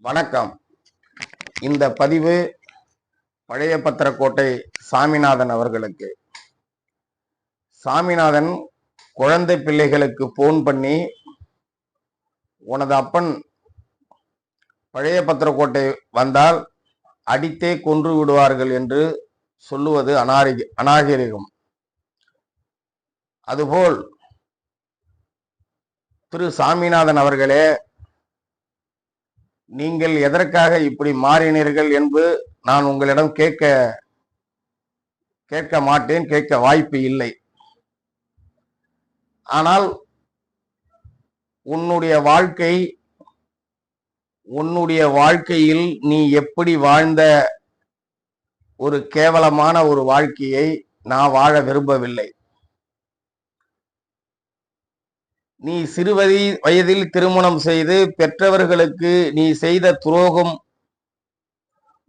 வணக்கம். இந்த பதிவு பழைய பத்திரக்கோட்டை சாமிநாதன் அவர்களுக்கு. சாமிநாதன் குழந்தை பிள்ளைகளுக்கு போன் பண்ணி, உனது அப்பன் பழைய பத்திரக்கோட்டை வந்தால் அடித்தே கொன்று விடுவார்கள் என்று சொல்லுவது அநாகரிகம். அதுபோல் திரு சாமிநாதன் அவர்களே, நீங்கள் எதற்காக இப்படி மாறினீர்கள் என்று நான் உங்களிடம் கேட்க மாட்டேன், கேட்க வாய்ப்பு இல்லை. ஆனால் உன்னுடைய வாழ்க்கையில் நீ எப்படி வாழ்ந்த ஒரு கேவலமான ஒரு வாழ்க்கையை நான் வாழ விரும்பவில்லை. நீ சிறு வயதில் திருமணம் செய்து பெற்றவர்களுக்கு நீ செய்த துரோகம்,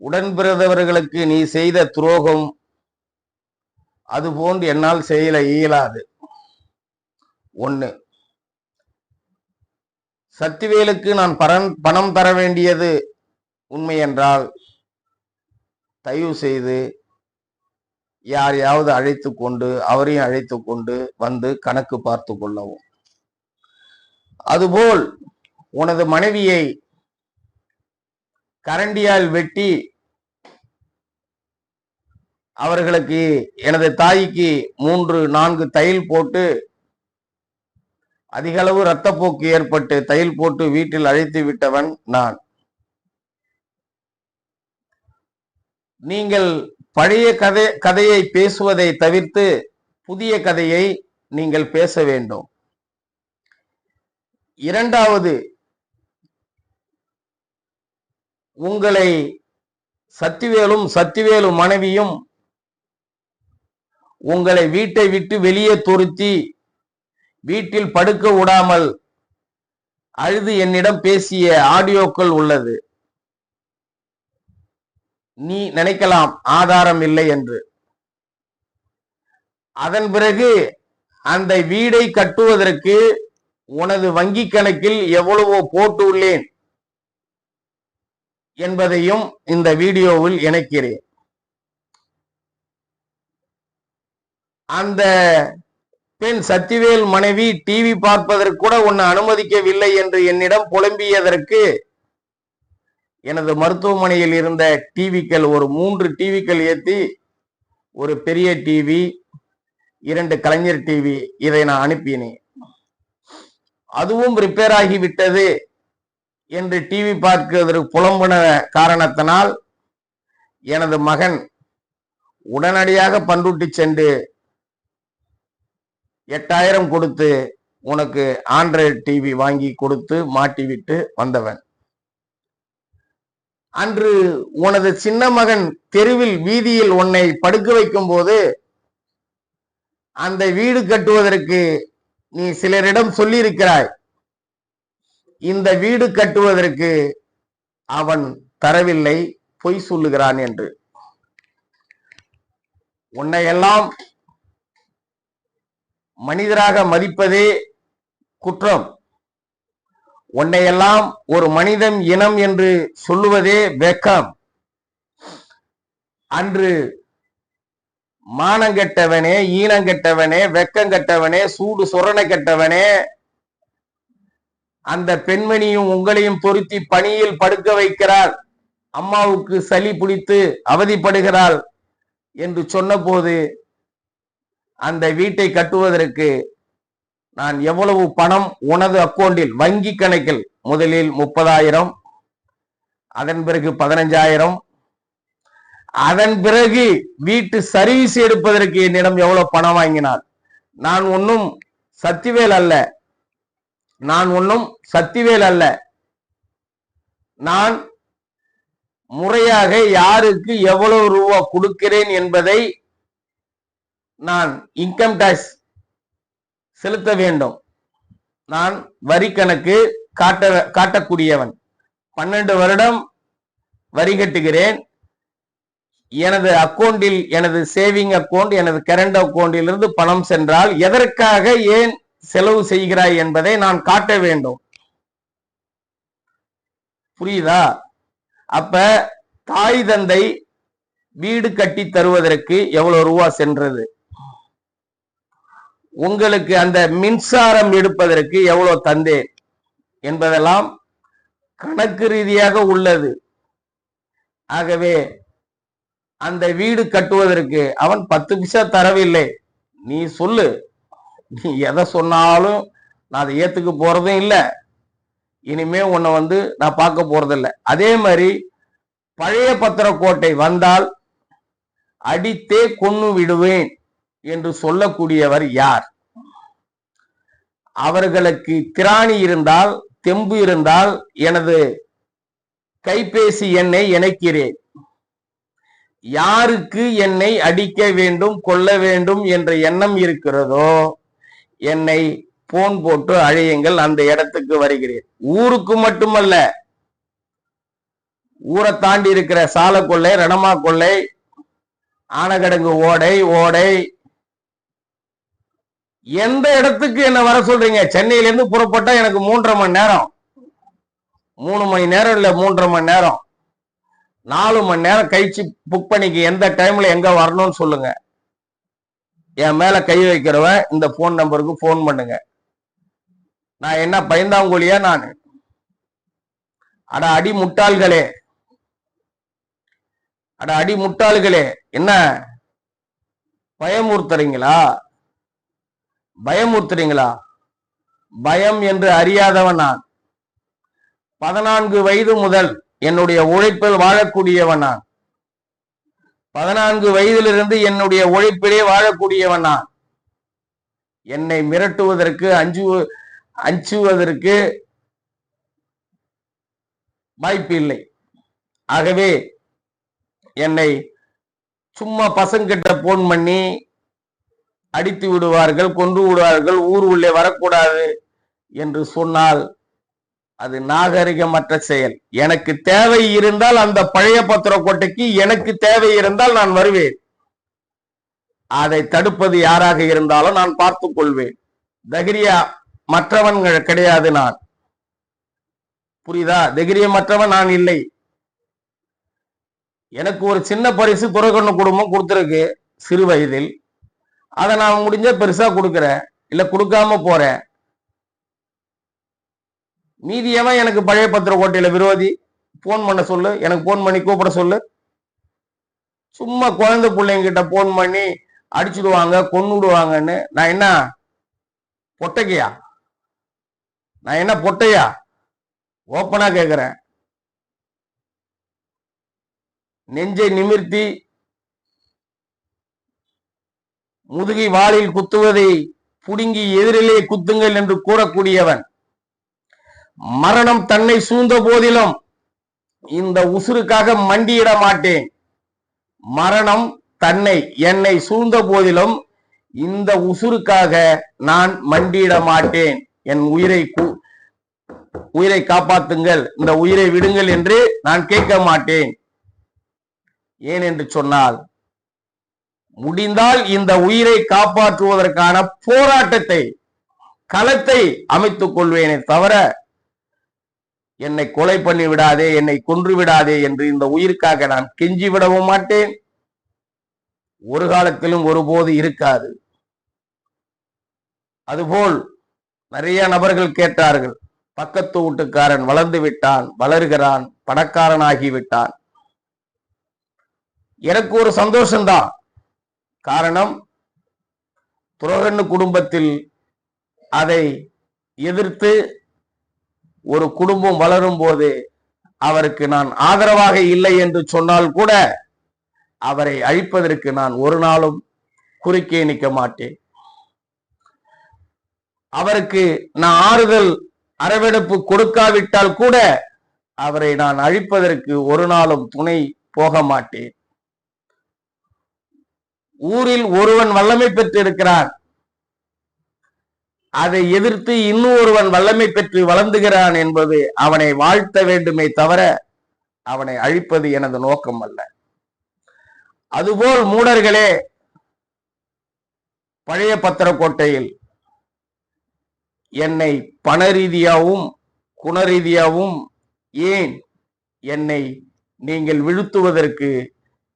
உடன்பிறந்தவர்களுக்கு நீ செய்த துரோகம், அதுபோன்று என்னால் செய்ய இயலாது. ஒண்ணு, சத்திவேலுக்கு நான் பணம் தர வேண்டியது உண்மை என்றால் தயவு செய்து யாரையாவது அழைத்து கொண்டு அவரையும் அழைத்து கொண்டு வந்து கணக்கு பார்த்து கொள்ளவும். அதுபோல் உனது மனைவியை கரண்டியால் வெட்டி அவர்களுக்கு, எனது தாய்க்கு 3-4 தையல் போட்டு அதிக அளவு இரத்தப்போக்கு ஏற்பட்டு தையல் போட்டு வீட்டில் அழைத்து விட்டவன் நான். நீங்கள் பழைய கதையை பேசுவதை தவிர்த்து புதிய கதையை நீங்கள் பேச வேண்டும். இரண்டாவது, உங்களை சத்திவேலும் மனைவியும் உங்களை வீட்டை விட்டு வெளியே துரத்தி வீட்டில் படுக்க விடாமல் அழுது என்னிடம் பேசிய ஆடியோக்கள் உள்ளது. நீ நினைக்கலாம் ஆதாரம் இல்லை என்று. அதன் பிறகு அந்த வீடை கட்டுவதற்கு உனது வங்கி கணக்கில் எவ்வளவோ போட்டு உள்ளேன் என்பதையும் இந்த வீடியோவில் இணைக்கிறேன். அந்த பெண் சத்திவேல் மனைவி டிவி பார்ப்பதற்கு கூட உன்னை அனுமதிக்கவில்லை என்று என்னிடம் புலம்பியதற்கு எனது மருத்துவமனையில் இருந்த டிவிக்கள், ஒரு 3 டிவிக்கள் ஏற்றி, ஒரு பெரிய டிவி, 2 கலைஞர் டிவி, இதை நான் அனுப்பினேன். அதுவும் ரிப்பேர் ஆகிவிட்டது என்று டிவி பார்க்கிறதற்கு புலம்புன காரணத்தினால் எனது மகன் உடனடியாக பண்ருட்டி சென்று 8000 கொடுத்து உனக்கு ஆண்ட்ராய்டு டிவி வாங்கி கொடுத்து மாட்டிவிட்டு வந்தவன். அன்று உனது சின்ன மகன் தெருவில் வீதியில் உன்னை படுக்க வைக்கும் போது அந்த வீடு கட்டுவதற்கு நீ சிலரிடம் சொல்லியிருக்கிறாய், இந்த வீடு கட்டுவதற்கு அவன் தரவில்லை, பொய் சொல்லுகிறான் என்று. உன்னையெல்லாம் மனிதராக மதிப்பதே குற்றம். உன்னையெல்லாம் ஒரு மனிதன் இனம் என்று சொல்லுவதே வெட்கம். அன்று மானங்கெட்டவனே, ஈனங்கெட்டவனே, வெக்கங்கெட்டவனே, சூடு சொரணை கெட்டவனே, அந்த பெண்மணியும் உங்களையும் பொருத்தி பணியில் படுக்க வைக்கிறாள், அம்மாவுக்கு சளி பிடித்து அவதிப்படுகிறாள் என்று சொன்னபோது அந்த வீட்டை கட்டுவதற்கு நான் எவ்வளவு பணம் உனது அக்கௌண்டில், வங்கி கணக்கில், முதலில் 30,000, அதன் பிறகு 15,000, அதன் பிறகு வீட்டு சர்வீஸ் எடுப்பதற்கு என்னிடம் எவ்வளவு பணம் வாங்கினார். நான் ஒன்னும் சத்திவேல் அல்ல. நான் முறையாக யாருக்கு எவ்வளவு ரூபா கொடுக்கிறேன் என்பதை நான் இன்கம் டாக்ஸ் செலுத்த வேண்டும். நான் வரி கணக்கு காட்டக்கூடியவன். 12 வருடம் வரி கட்டுகிறேன். எனது அக்கௌண்டில், எனது சேவிங் அக்கௌண்ட், எனது கரண்ட் அக்கௌண்டில் இருந்து பணம் சென்றால் எதற்காக, ஏன் செலவு செய்கிறாய் என்பதை நான் காட்ட வேண்டும். புரியுதா? அப்ப தாய் தந்தை வீடு கட்டி தருவதற்கு எவ்வளவு ரூபா சென்றது, உங்களுக்கு அந்த மின்சாரம் எடுப்பதற்கு எவ்வளவு தந்தேன் என்பதெல்லாம் கணக்கு ரீதியாக உள்ளது. ஆகவே அந்த வீடு கட்டுவதற்கு அவன் 10 பைசா தரவில்லை. நீ சொல்லு, நீ எதை சொன்னாலும் நான் அதை ஏத்துக்க போறதும் இல்லை, இனிமே உன்னை நான் பார்க்க போறதில்லை. அதே மாதிரி பழைய பத்திரக்கோட்டை வந்தால் அடித்தே கொன்னு விடுவேன் என்று சொல்லக்கூடியவர் யார்? அவர்களுக்கு திராணி இருந்தால், தெம்பு இருந்தால் எனது கைபேசி எண்ணை இணைக்கிறேன். யாருக்கு என்னை அடிக்க வேண்டும், கொல்ல வேண்டும் என்ற எண்ணம் இருக்கிறதோ என்னை போன் போட்டு அழையுங்கள், அந்த இடத்துக்கு வருகிறேன். ஊருக்கு மட்டுமல்ல, ஊரை தாண்டி இருக்கிற சால கொள்ளை, ரணமா கொள்ளை, ஆனகடங்கு ஓடை, எந்த இடத்துக்கு என்ன வர சொல்றீங்க? சென்னையில இருந்து புறப்பட்டா எனக்கு 3.5 மணி நேரம், 3 மணி நேரம் இல்ல, 3.5 மணி நேரம், 4 மணி நேரம் கழிச்சு புக் பண்ணிக்க. எந்த டைம்ல எங்க வரணும்னு சொல்லுங்க. என் மேல கை வைக்கிறவன் இந்த போன் நம்பருக்கு போன் பண்ணுங்க. நான் என்ன பயந்தாங்கோலியா நான்? அட அடி முட்டாள்களே, அட அடி முட்டாள்களே, என்ன பயமுறுத்துறீங்களா? பயமுறுத்துறீங்களா? பயம் என்று அறியாதவன் நான். 14 வயது முதல் என்னுடைய உழைப்பில் வாழக்கூடியவன் நான். 14 வயதிலிருந்து என்னுடைய உழைப்பிலே வாழக்கூடியவன் நான். என்னை மிரட்டுவதற்கு, அஞ்சுவதற்கு வாய்ப்பு இல்லை. ஆகவே என்னை சும்மா பசங்கிட்ட போன் பண்ணி அடித்து விடுவார்கள், கொன்று விடுவார்கள், ஊர் உள்ளே வரக்கூடாது என்று சொன்னால் அது நாகரிகமற்ற செயல். எனக்கு தேவை இருந்தால் அந்த பழைய பத்திரக்கோட்டைக்கு எனக்கு தேவை இருந்தால் நான் வருவேன். அதை தடுப்பது யாராக இருந்தாலும் நான் பார்த்துக் கொள்வேன். தைரிய மற்றவன் கிடையாது நான். புரியுதா? தைரியமற்றவன் நான் இல்லை. எனக்கு ஒரு சின்ன பரிசு துரைக்கண்ணு குடும்பம் கொடுத்துருக்கு சிறு வயதில். அதை நான் முடிஞ்ச பெருசா கொடுக்கிறேன், இல்ல கொடுக்காம போறேன். மீதியவன் எனக்கு பழைய பத்திரக்கோட்டையில விரோதி, போன் பண்ண சொல்லு, எனக்கு போன் பண்ணி கூப்பிட சொல்லு. சும்மா குழந்தை பிள்ளைங்கிட்ட போன் பண்ணி அடிச்சுடுவாங்க, கொன்னுடுவாங்கன்னு. நான் என்ன பொட்டைக்கையா? நான் என்ன பொட்டையா? ஓப்பனா கேக்குறேன். நெஞ்சை நிமிர்த்தி முதுகை வாளில் குத்துவதை புடுங்கி எதிரிலே குத்துங்கள் என்று கூறக்கூடியவன். மரணம் தன்னை சூழ்ந்த போதிலும் இந்த உசுருக்காக மண்டியிட மாட்டேன். மரணம் என்னை சூழ்ந்த போதிலும் இந்த உசுருக்காக நான் மண்டியிட மாட்டேன். என் உயிரை காப்பாத்துங்கள், இந்த உயிரை விடுங்கள் என்று நான் கேட்க மாட்டேன். ஏன் என்று சொன்னால், முடிந்தால் இந்த உயிரை காப்பாற்றுவதற்கான போராட்டத்தை, களத்தை அமைத்துக் கொள்வேனே தவிர என்னை கொலை பண்ணி விடாதே, என்னை கொன்று விடாதே என்று இந்த உயிருக்காக நான் கெஞ்சி விடவும் மாட்டேன். ஒரு காலத்திலும் ஒருபோது இருக்காது. அதுபோல் நிறைய நபர்கள் கேட்டார்கள், பக்கத்து வீட்டுக்காரன் வளர்ந்து விட்டான், வளர்கிறான், பணக்காரன் ஆகிவிட்டான். எனக்கு ஒரு சந்தோஷம்தான். காரணம், துரோகண்ணு குடும்பத்தில் அதை எதிர்த்து ஒரு குடும்பம் வளரும் போது அவருக்கு நான் ஆதரவாக இல்லை என்று சொன்னால் கூட அவரை அழிப்பதற்கு நான் ஒரு நாளும் குறுக்கே நிற்க மாட்டேன். அவருக்கு நான் ஆறுதல் அரவணைப்பு கொடுக்காவிட்டால் கூட அவரை நான் அழிப்பதற்கு ஒரு நாளும் துணை போக மாட்டேன். ஊரில் ஒருவன் வல்லமை பெற்று இருக்கிறான், அதை எதிர்த்து இன்னும் ஒருவன் வல்லமை பெற்று வளர்ந்துகிறான் என்பது அவனை வாழ்த்த வேண்டுமே தவிர அவனை அழிப்பது எனது நோக்கம் அல்ல. அதுபோல் மூடர்களே, பழைய பத்திரக்கோட்டையில் என்னை பண ரீதியாகவும் குண ரீதியாகவும், ஏன் என்னை நீங்கள் வீழ்த்துவதற்கு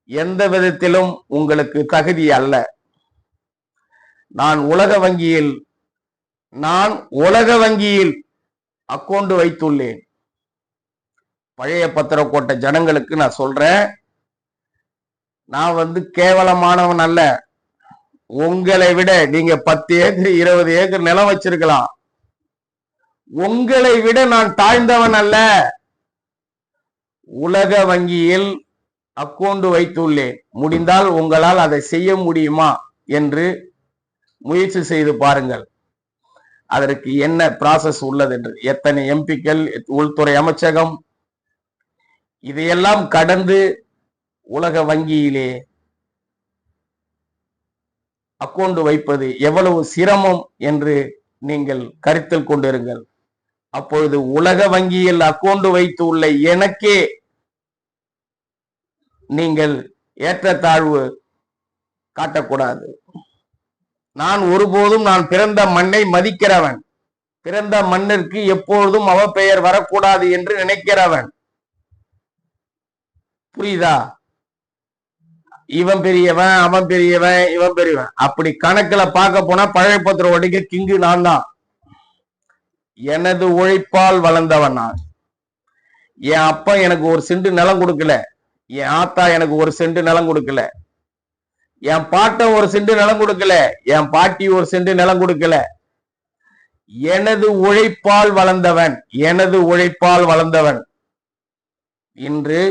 எந்த விதத்திலும் உங்களுக்கு தகுதி அல்ல. நான் உலக வங்கியில் அக்கௌண்ட் வைத்துள்ளேன். பழைய பத்திரக்கோட்டை ஜனங்களுக்கு நான் சொல்றேன், நான் கேவலமானவன் அல்ல. உங்களை விட நீங்க 10 ஏக்கர் 20 ஏக்கர் நிலம் வச்சிருக்கலாம். உங்களை விட நான் தாழ்ந்தவன் அல்ல. உலக வங்கியில் அக்கௌண்ட் வைத்துள்ளேன். முடிந்தால் உங்களால் அதை செய்ய முடியுமா என்று முயற்சி செய்து பாருங்கள். அதற்கு என்ன ப்ராசஸ் உள்ளது என்று, எத்தனை எம்பிக்கள், உள்துறை அமைச்சகம், இதையெல்லாம் கடந்து உலக வங்கியிலே அக்கௌண்ட் வைப்பது எவ்வளவு சிரமம் என்று நீங்கள் கருத்தில் கொண்டிருங்கள். அப்பொழுது உலக வங்கியில் அக்கௌண்ட் வைத்து உள்ள எனக்கே நீங்கள் ஏற்றத்தாழ்வு காட்டக்கூடாது. நான் ஒருபோதும் நான் பிறந்த மண்ணை மதிக்கிறவன், பிறந்த மண்ணிற்கு எப்பொழுதும் அவப்பெயர் வரக்கூடாது என்று நினைக்கிறவன். புரியுதா? இவன் பெரியவன், அவன் பெரியவன், இவன் பெரியவன், அப்படி கணக்குல பார்க்க போனா பழைய பத்திர ஒடிக்க கிங்கு நான் தான். எனது உழைப்பால் வளர்ந்தவன் நான். என் அப்பா எனக்கு ஒரு சென்ட் நிலம் கொடுக்கல, என் ஆத்தா எனக்கு ஒரு சென்ட் நிலம் கொடுக்கல, என் பாட்டன் ஒரு சென்ட் நிலம் கொடுக்கல, என் பாட்டி ஒரு சென்ட் நிலம் கொடுக்கல. எனது உழைப்பால் வளர்ந்தவன், எனது உழைப்பால் வளர்ந்தவன். இன்று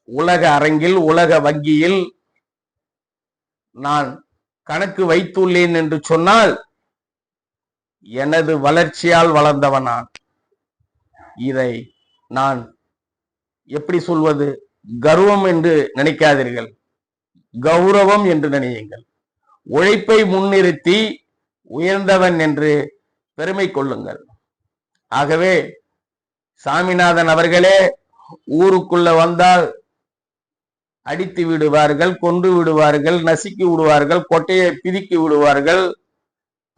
உலக அரங்கில், உலக வங்கியில் நான் கணக்கு வைத்துள்ளேன் என்று சொன்னால் எனது வளர்ச்சியால் வளர்ந்தவன் நான். இதை நான் எப்படி சொல்வது? கர்வம் என்று நினைக்காதீர்கள், கௌரவம் என்று நினையுங்கள். உழைப்பை முன்னிறுத்தி உயர்ந்தவன் என்று பெருமை கொள்ளுங்கள். ஆகவே சாமிநாதன் அவர்களே, ஊருக்குள்ள வந்தால் அடித்து விடுவார்கள், கொன்று விடுவார்கள், நசுக்கி விடுவார்கள், கொட்டையை பிதுக்கி விடுவார்கள்.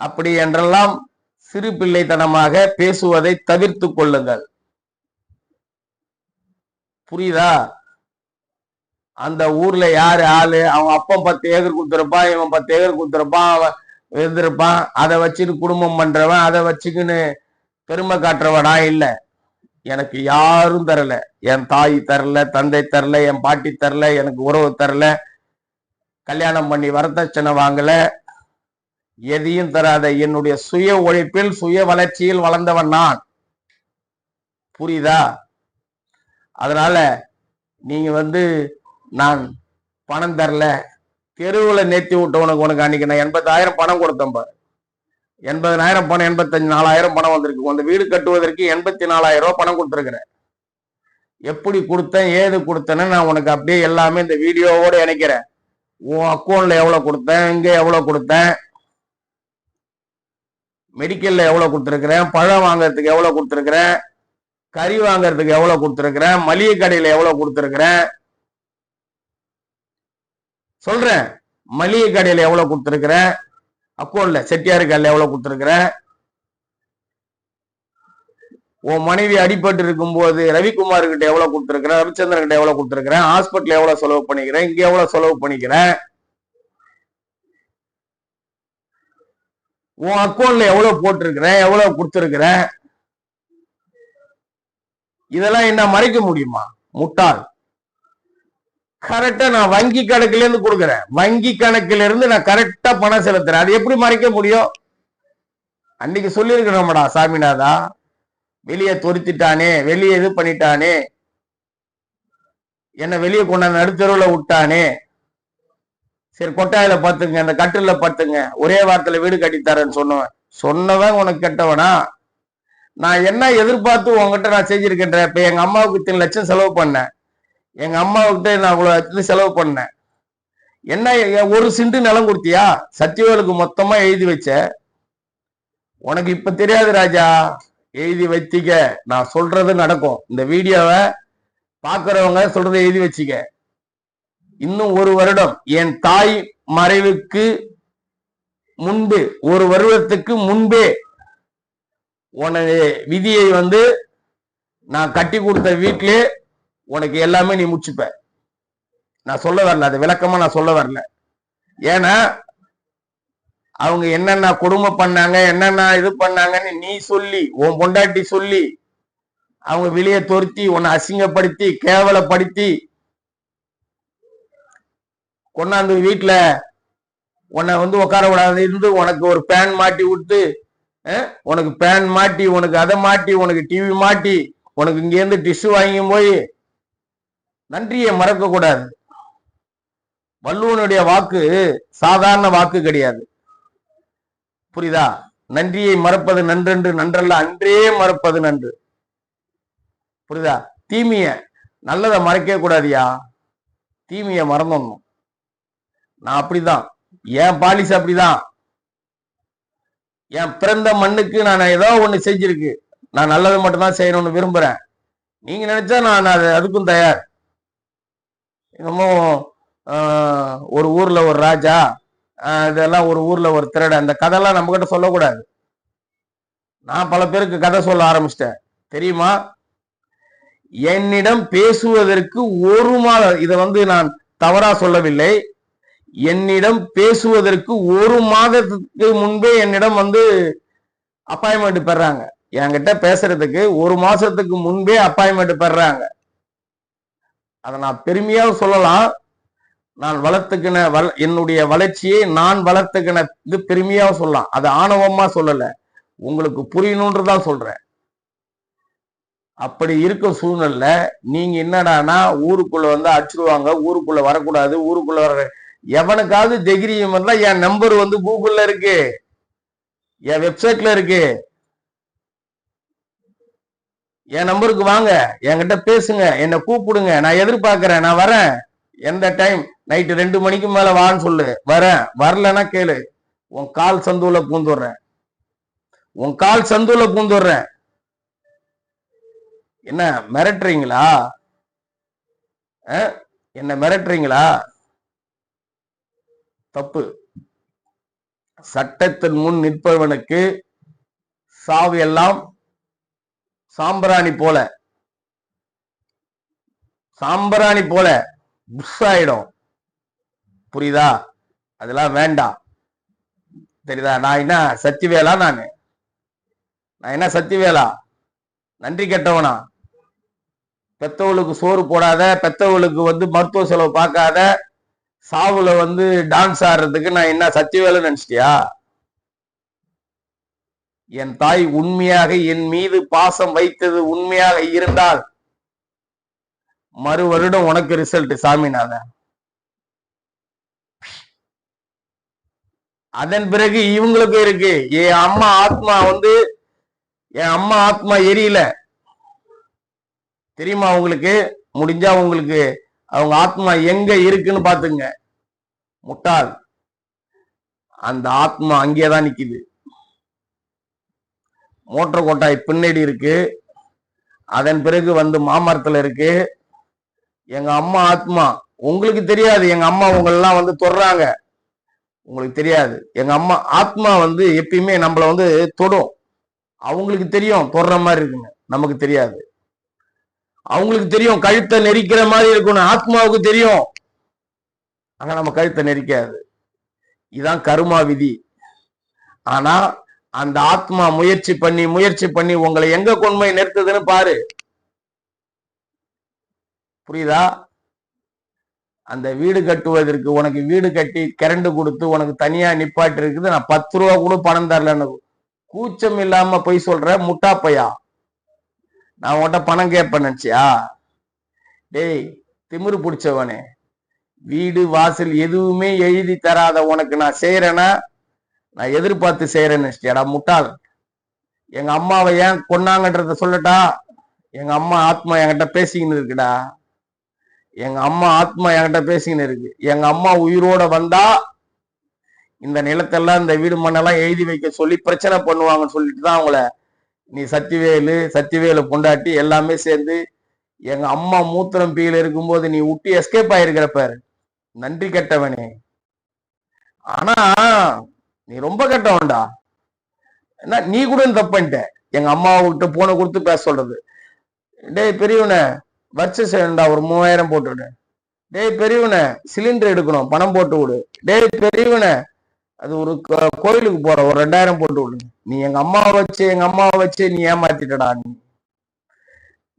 அப்படி என்றெல்லாம் சிறு பிள்ளைத்தனமாக பேசுவதை தவிர்த்து கொள்ளுங்கள். புரியுதா? அந்த ஊர்ல யாரு ஆளு, அவன் அப்பன் 10 ஏக்கர் கொடுத்துருப்பான், இவன் 10 ஏக்கர் கொடுத்துருப்பான், அவன் இருந்திருப்பான். அதை வச்சுட்டு குடும்பம் பண்றவன், அதை வச்சுக்கின்னு பெருமை காட்டுறவனா இல்ல. எனக்கு யாரும் தரல, என் தாய் தரல, தந்தை தரல, என் பாட்டி தரல, எனக்கு உறவு தரல, கல்யாணம் பண்ணி வரதட்சணை வாங்கல, எதையும் தராத என்னுடைய சுய உழைப்பில் சுய வளர்ச்சியில் வளர்ந்தவன் நான். புரியுதா? அதனால நீங்க நான் பணம் தரல, தெருவில் நேர்த்தி விட்டவனுக்கு உனக்கு அன்னைக்கு நான் 80,000 பணம் கொடுத்தேன் பாரு. 80,000 பணம், 84,000 பணம் வந்திருக்கு. அந்த வீடு கட்டுவதற்கு 84,000 ரூபாய் பணம் கொடுத்துருக்கிறேன். எப்படி கொடுத்தேன், ஏது கொடுத்தேன்னு நான் உனக்கு அப்படியே எல்லாமே இந்த வீடியோவோட இணைக்கிறேன். உன் அக்கௌண்ட்ல எவ்வளவு கொடுத்தேன், இங்க எவ்வளவு கொடுத்தேன், மெடிக்கல்ல எவ்வளவு கொடுத்துருக்கிறேன், பழம் வாங்கறதுக்கு எவ்வளவு கொடுத்துருக்கிறேன், கறி வாங்கறதுக்கு எவ்வளவு கொடுத்துருக்கிறேன், மளிகை கடையில எவ்வளவு கொடுத்துருக்கிறேன் சொல்றேன். மளிகை கடையில எவ்வளவு கொடுத்துருக்கிறேன், அக்கௌண்ட்ல செட்டியாரு கடையில எவ்வளவு கொடுத்துருக்கிறேன். உன் மனைவி அடிபட்டு இருக்கும் போது ரவிக்குமார் கிட்ட எவ்வளவு கொடுத்துருக்கிறேன், ரவிச்சந்திரன் கிட்ட எவ்வளவு கொடுத்துருக்கிறேன், ஹாஸ்பிட்டல் எவ்வளவு செலவு பண்ணிக்கிறேன், இங்க எவ்வளவு செலவு பண்ணிக்கிறேன், உன் அக்கௌண்ட்ல எவ்வளவு போட்டிருக்கிறேன், எவ்வளவு கொடுத்துருக்கிறேன். இதெல்லாம் என்ன மறைக்க முடியுமா? முட்டாள். கரெக்டா நான் வங்கி கணக்குல இருந்து கொடுக்குறேன், வங்கி கணக்குல இருந்து நான் கரெக்டா பணம் செலுத்துறேன். அது எப்படி மறைக்க முடியும்? அன்னைக்கு சொல்லியிருக்கிறோம்டா, சாமிநாதா வெளியே தொருத்திட்டானே, வெளியே இது பண்ணிட்டானே, என்ன வெளியே கொண்டாந்து நடுத்தருவில் விட்டானே, சரி கொட்டாயில பத்துங்க, அந்த கட்டில பத்துங்க, ஒரே வாரத்துல வீடு கட்டித்தரேன்னு சொன்னவன் உனக்கு கெட்டவனா? நான் என்ன எதிர்பார்த்து உங்ககிட்ட நான் செஞ்சிருக்கின்ற? இப்ப எங்க அம்மாவுக்கு இத்தனை லட்சம் செலவு பண்ணேன், எங்க அம்மாவுக்கிட்ட நான் அவ்வளவு செலவு பண்ணேன். என்ன ஒரு சிண்டு நிலம் கொடுத்தியா? சத்தியவேலுக்கு மொத்தமா எழுதி வச்ச. உனக்கு இப்ப தெரியாது ராஜா, எழுதி வச்சிக்க, நான் சொல்றது நடக்கும். இந்த வீடியோவை பாக்குறவங்க சொல்றதை எழுதி வச்சிக்க. இன்னும் 1 வருடம், என் தாய் மறைவுக்கு முன்பு, 1 வருடத்துக்கு முன்பே உனது விதியை நான் கட்டி கொடுத்த வீட்டிலே உனக்கு எல்லாமே நீ முடிச்சுப்ப. நான் சொல்ல வரல, அது விளக்கமா நான் சொல்ல வரல. ஏன்னா அவங்க என்னென்ன கொடுமை பண்ணாங்க, என்னென்ன இது பண்ணாங்கன்னு நீ சொல்லி, உன் பொண்டாட்டி சொல்லி, அவங்க வெளியே துரத்தி உன்னை அசிங்கப்படுத்தி கேவலப்படுத்தி கொண்டாந்து வீட்டுல உன்னை வந்து உட்கார விடாது இருந்து உனக்கு ஒரு பேன் மாட்டி விட்டு, உனக்கு பேன் மாட்டி, உனக்கு அதை மாட்டி, உனக்கு டிவி மாட்டி, உனக்கு இங்க இருந்து டிஷ்யூ வாங்கி போய் நன்றியை மறக்க கூடாது. வள்ளுவனுடைய வாக்கு சாதாரண வாக்கு கிடையாது, புரியுதா? நன்றியை மறப்பது நன்றென்று நன்றல்ல, அன்றே மறப்பது நன்று, புரியுதா? தீமைய நல்லதை மறக்க கூடாதியா, தீமைய மறந்துடணும். நான் அப்படிதான், என் பாலிசி அப்படிதான். என் பிறந்த மண்ணுக்கு நான் ஏதோ ஒண்ணு செஞ்சிருக்கு, நான் நல்லது மட்டும்தான் செய்யணும்னு விரும்புறேன். நீங்க நினைச்சா நான் அதுக்கும் தயார். இன்னமும் ஒரு ஊர்ல ஒரு ராஜா, இதெல்லாம் ஒரு ஊர்ல ஒரு திருட, அந்த கதையெல்லாம் நம்ம கிட்ட சொல்லக்கூடாது. நான் பல பேருக்கு கதை சொல்ல ஆரம்பிச்சிட்டேன் தெரியுமா? என்னிடம் பேசுவதற்கு ஒரு மாதம், இதை வந்து நான் தவறா சொல்லவில்லை, என்னிடம் பேசுவதற்கு ஒரு மாதத்துக்கு முன்பே என்னிடம் வந்து அப்பாயின்மெண்ட் பெறாங்க. என்கிட்ட பேசுறதுக்கு ஒரு மாசத்துக்கு முன்பே அப்பாயின்மெண்ட் பெறாங்க. அதை நான் பெருமையாக சொல்லலாம். நான் வளர்த்துக்கின என்னுடைய வளர்ச்சியை நான் வளர்த்துக்கின இது பெருமையாக சொல்லலாம். அது ஆணவமா சொல்லல, உங்களுக்கு புரியணுன்றதான் சொல்றேன். அப்படி இருக்க சூழ்நிலை நீங்க என்னடானா ஊருக்குள்ள வந்து அடிச்சிருவாங்க, ஊருக்குள்ள வரக்கூடாது, ஊருக்குள்ள வர எவனுக்காவது தைரியம் இருந்தா என் நம்பர் வந்து கூகுள்ல இருக்கு, என் வெப்சைட்ல இருக்கு, என் நம்பருக்கு வாங்க, என்கிட்ட பேசுங்க, என்னை கூப்பிடுங்க, நான் எதிர்பார்க்கிறேன், நான் வரேன். எந்த டைம் நைட்டு 2 மணிக்கு மேல வான்னு சொல்லு, வரேன். வரலன்னா கேளு, உன் கால் சந்துல பூந்துடுறேன், உன் கால் சந்துல பூந்துடுறேன். என்ன மிரட்டுறீங்களா? என்ன மிரட்டுறீங்களா? தப்பு. சட்டத்தின் முன் நிற்பவனுக்கு சாவு எல்லாம் சாம்பிராணி போல, சாம்பிராணி போல புஷ் ஆயிடும், புரியுதா? அதெல்லாம் வேண்டாம், தெரியுதா? நான் என்ன சத்திவேலா? நான் என்ன சத்திவேலா? நன்றி கெட்டவனா? பெத்தவளுக்கு சோறு போடாத, பெத்தவளுக்கு வந்து மருத்துவ செலவு பார்க்காத, சாவுல வந்து டான்ஸ் ஆடுறதுக்கு நான் என்ன சத்திவேலை நினைச்சிட்டியா? என் தாய் உண்மையாக என் மீது பாசம் வைத்தது உண்மையாக இருந்தால் மறு வருடம் உனக்கு ரிசல்ட் சாமிநாதன். அதன் பிறகு இவங்களுக்கு இருக்கு. என் அம்மா ஆத்மா வந்து, என் அம்மா ஆத்மா எரியல தெரியுமா உங்களுக்கு? முடிஞ்சா உங்களுக்கு அவங்க ஆத்மா எங்க இருக்குன்னு பாத்துங்க. முட்டாள், அந்த ஆத்மா அங்கேதான் நிக்குது. மோட்டர் கொட்டாய் பின்னாடி இருக்கு, அதன் பிறகு வந்து மாமரத்துல இருக்கு. எங்க அம்மா ஆத்மா உங்களுக்கு தெரியாது. எங்க அம்மா உங்களெல்லாம் வந்து தொடுறாங்க, உங்களுக்கு தெரியாது. எங்க அம்மா ஆத்மா வந்து எப்பயுமே நம்மள வந்து தொடும். அவங்களுக்கு தெரியும் தொடுற மாதிரி இருக்குன்னு, நமக்கு தெரியாது. அவங்களுக்கு தெரியும் கழுத்தை நெரிக்கிற மாதிரி இருக்குன்னு, ஆத்மாவுக்கு தெரியும். ஆனா நம்ம கழுத்தை நெரிக்காது. இதுதான் கருமா விதி. ஆனா அந்த ஆத்மா முயற்சி பண்ணி உங்களை எங்க கொண்டு போய் நிறுத்துதுன்னு பாரு, புரியுதா? அந்த வீடு கட்டுவதற்கு உனக்கு வீடு கட்டி கரண்ட் கொடுத்து உனக்கு தனியா நிப்பாட்டு இருக்குது. நான் 10 ரூபா கூட பணம் தரலன்னு கூச்சம் இல்லாம போய் சொல்ற முட்டா பையா. நான் உன்கிட்ட பணம் கேட்பேன் நினைச்சியா? டேய் திமிரு பிடிச்சவனே, வீடு வாசல் எதுவுமே எழுதி தராத உனக்கு நான் செய்யறேன்னா நான் எதிர்பார்த்து செய்யறேன்னு நினைச்சியாடா முட்டாள்? எங்க அம்மாவை ஏன் கொன்னாங்கன்றத சொல்லட்டா? எங்க அம்மா ஆத்மா என்கிட்ட பேசிக்கின்னு இருக்குடா. எங்க அம்மா ஆத்மா என்கிட்ட பேசிக்கின்னு இருக்கு. எங்க அம்மா உயிரோட வந்தா இந்த நிலத்தெல்லாம் இந்த வீடு மண்ணெல்லாம் எழுதி வைக்க சொல்லி பிரச்சனை பண்ணுவாங்கன்னு சொல்லிட்டு தான் அவங்கள நீ சத்திவேலு பொண்டாட்டி எல்லாமே சேர்ந்து எங்க அம்மா மூத்திரம் பீல இருக்கும்போது நீ விட்டு எஸ்கேப் ஆயிருக்கிற பாரு. நன்றி கெட்டவனே. ஆனா நீ ரொம்ப கெட்டவன்டா. என்ன நீ கூட தப்பு பண்ணிட்ட, எங்க அம்மாவுக்கிட்ட போன கொடுத்து பேச சொல்றது. டேய் பெரியவனே வச்சு செய்யணும்டா, ஒரு 3000 போட்டு விடு. டேய் பெரியவனே சிலிண்டர் எடுக்கணும், பணம் போட்டு விடு. டேய் பெரியவனே அது ஒரு கோயிலுக்கு போற, ஒரு 2000 போட்டு விடு. நீ எங்க அம்மாவை வச்சு நீ ஏமாத்திட்டடா.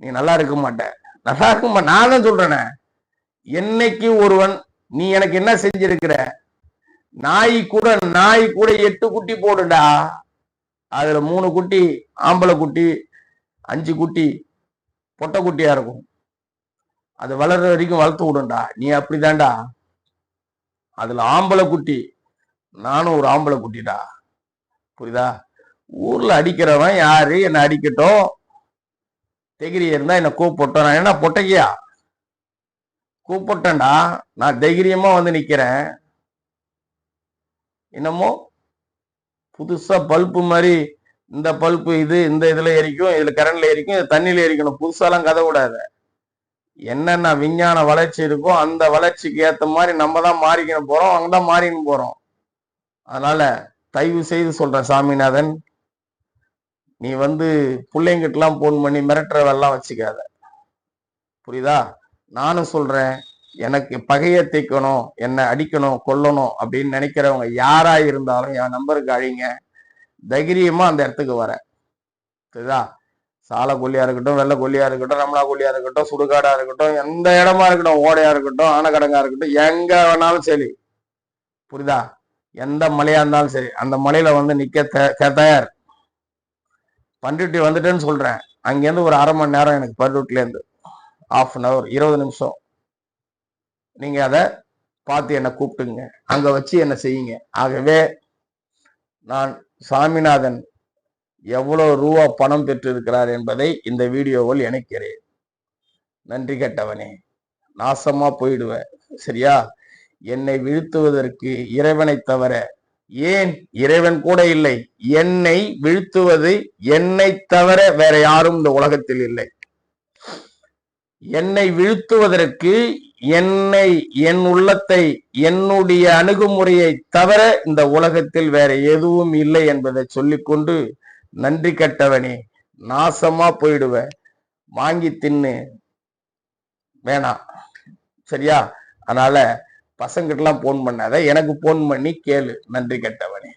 நீ நல்லா இருக்க மாட்ட, நல்லா இருக்க மாட்ட. நான் தான் சொல்றேனே, என்னைக்கு ஒருவன் நீ எனக்கு என்ன செஞ்சிருக்கிற, நாய் கூட 8 குட்டி போடுடா, அதுல 3 குட்டி ஆம்பளை குட்டி, 5 குட்டி பொட்டை குட்டியா இருக்கும். அது வளர்ற வரைக்கும் வளர்த்து விடுண்டா. நீ அப்படிதான்டா. அதுல ஆம்பளை குட்டி, நானும் ஒரு ஆம்பளை குட்டிடா, புரியுதா? ஊர்ல அடிக்கிறவன் யாரு, என்ன அடிக்கட்டும், தைரியம் இருந்தா என்ன கூப்பிட்டோம். நான் என்ன பொட்டைக்கியா கூப்பிட்டேன்டா, நான் தைரியமா வந்து நிக்கிறேன். என்னமோ புதுசா பல்பு மாதிரி, இந்த பல்பு இது இந்த இதுல எரிக்கும், இதுல கரண்ட்ல எரிக்கும், இது தண்ணியில எரிக்கணும், புதுசாலாம் கதை விடாத. என்னென்ன விஞ்ஞான வளர்ச்சி இருக்கோ அந்த வளர்ச்சிக்கு ஏத்த மாதிரி நம்ம தான் மாறிக்கணும் போறோம், அங்கதான் மாறின்னு போறோம். அதனால தயவு செய்து சொல்றேன் சாமிநாதன், நீ வந்து பிள்ளைங்கிட்டலாம் போன் பண்ணி மிரட்டுறவெல்லாம் வச்சுக்காத, புரியுதா? நானும் சொல்றேன், எனக்கு பகையை தைக்கணும், என்னை அடிக்கணும் கொல்லணும் அப்படின்னு நினைக்கிறவங்க யாரா இருந்தாலும் என் நம்பருக்கு அழிங்க, தைரியமா அந்த இடத்துக்கு வர, புரியுதா? சாலை கொல்லியா இருக்கட்டும், வெள்ளை கொல்லியா இருக்கட்டும், ரமணா கொல்லியா இருக்கட்டும், சுடுகாடா இருக்கட்டும், எந்த இடமா இருக்கட்டும், ஓடையா இருக்கட்டும், ஆனக்கடங்கா இருக்கட்டும், எங்க வேணாலும் சரி, புரியுதா? எந்த மலையா இருந்தாலும் சரி, அந்த மலையில வந்து நிக்க தயார். பண்ருட்டி வந்துட்டேன்னு சொல்றேன், அங்கேருந்து ஒரு 1/2 மணி நேரம் எனக்கு பண்ருட்டில இருந்து, 1/2 hour 20 நிமிஷம். நீங்க அதை பார்த்து என்னை கூப்பிட்டுங்க, அங்க வச்சு என்ன செய்யுங்க. ஆகவே நான் சாமிநாதன் எவ்வளவு ரூபா பணம் பெற்றிருக்கிறார் என்பதை இந்த வீடியோவில் இணைக்கிறேன். நன்றி கெட்டவனே, நாசமா போயிடுவ, சரியா? என்னை வீழ்த்துவதற்கு இறைவனை தவிர, ஏன் இறைவன் கூட இல்லை, என்னை வீழ்த்துவது என்னை தவிர வேற யாரும் இந்த உலகத்தில் இல்லை. என்னை வீழ்த்துவதற்கு என்னை, என் உள்ளத்தை, என்னுடைய அணுகுமுறையை தவிர இந்த உலகத்தில் வேற எதுவும் இல்லை என்பதை சொல்லிக்கொண்டு, நன்றி கெட்டவனே, நாசமா போயிடுவ, வாங்கி தின்னு வேணாம், சரியா? அதனால பசங்கிட்ட எல்லாம் போன் பண்ணாத, எனக்கு போன் பண்ணி கேளு. நன்றி கெட்டவனே.